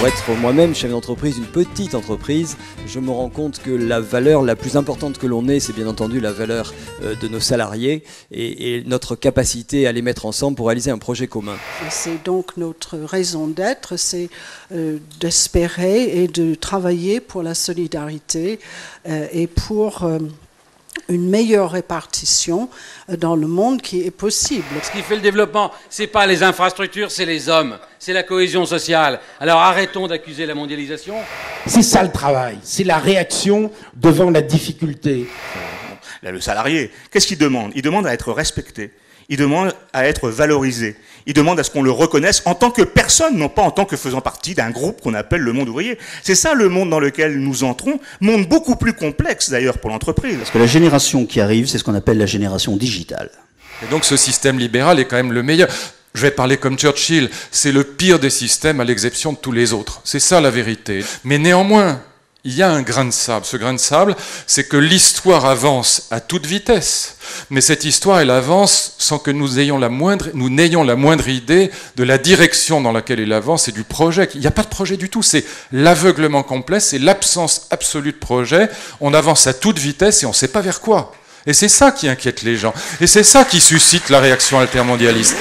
Pour être moi-même chef d'entreprise d'une petite entreprise, je me rends compte que la valeur la plus importante que l'on ait, c'est bien entendu la valeur de nos salariés et notre capacité à les mettre ensemble pour réaliser un projet commun. C'est donc notre raison d'être, c'est d'espérer et de travailler pour la solidarité et pour une meilleure répartition dans le monde qui est possible. Ce qui fait le développement, c'est pas les infrastructures, c'est les hommes, c'est la cohésion sociale. Alors arrêtons d'accuser la mondialisation. C'est ça le travail, c'est la réaction devant la difficulté. Là, le salarié, qu'est-ce qu'il demande? Il demande à être respecté. Il demande à être valorisé. Il demande à ce qu'on le reconnaisse en tant que personne, non pas en tant que faisant partie d'un groupe qu'on appelle le monde ouvrier. C'est ça le monde dans lequel nous entrons, monde beaucoup plus complexe d'ailleurs pour l'entreprise. Parce que la génération qui arrive, c'est ce qu'on appelle la génération digitale. Et donc ce système libéral est quand même le meilleur. Je vais parler comme Churchill, c'est le pire des systèmes à l'exception de tous les autres. C'est ça la vérité. Mais néanmoins, il y a un grain de sable. Ce grain de sable, c'est que l'histoire avance à toute vitesse. Mais cette histoire, elle avance sans que nous n'ayons la moindre idée de la direction dans laquelle elle avance et du projet. Il n'y a pas de projet du tout. C'est l'aveuglement complet, c'est l'absence absolue de projet. On avance à toute vitesse et on ne sait pas vers quoi. Et c'est ça qui inquiète les gens. Et c'est ça qui suscite la réaction altermondialiste.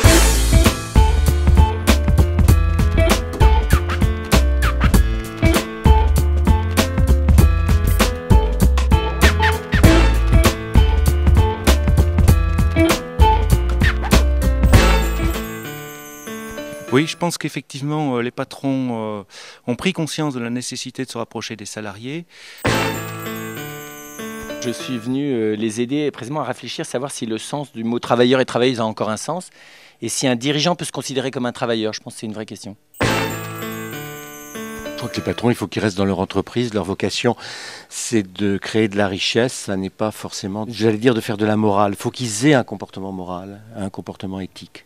Oui, je pense qu'effectivement, les patrons ont pris conscience de la nécessité de se rapprocher des salariés. Je suis venu les aider précisément à réfléchir, savoir si le sens du mot travailleur et travailleuse a encore un sens, et si un dirigeant peut se considérer comme un travailleur. Je pense que c'est une vraie question. Je crois que les patrons, il faut qu'ils restent dans leur entreprise. Leur vocation, c'est de créer de la richesse. Ça n'est pas forcément, j'allais dire, de faire de la morale. Il faut qu'ils aient un comportement moral, un comportement éthique.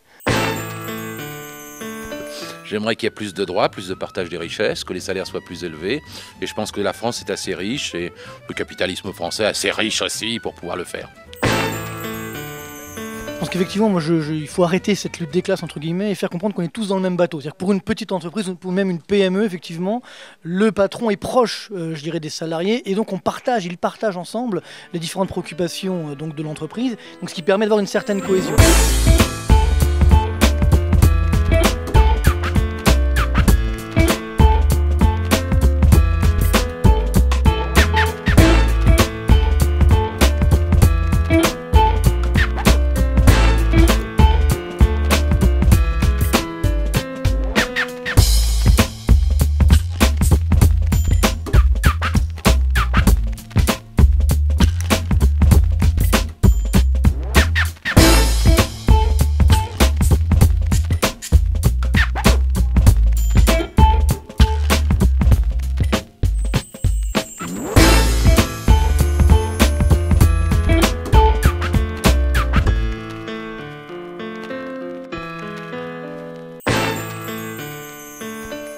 J'aimerais qu'il y ait plus de droits, plus de partage des richesses, que les salaires soient plus élevés. Et je pense que la France est assez riche et le capitalisme français est assez riche aussi pour pouvoir le faire. Je pense qu'effectivement, il faut arrêter cette lutte des classes entre guillemets et faire comprendre qu'on est tous dans le même bateau. C'est-à-dire que pour une petite entreprise ou pour même une PME, effectivement, le patron est proche, je dirais, des salariés et donc ils partagent ensemble les différentes préoccupations donc, de l'entreprise, donc ce qui permet d'avoir une certaine cohésion.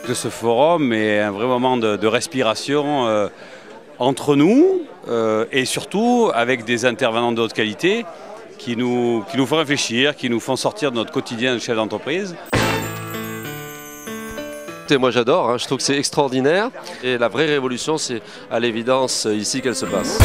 Que ce forum est un vrai moment de respiration entre nous et surtout avec des intervenants de haute qualité qui nous font réfléchir, qui nous font sortir de notre quotidien de chef d'entreprise. Moi j'adore, je trouve que c'est extraordinaire et la vraie révolution c'est à l'évidence ici qu'elle se passe.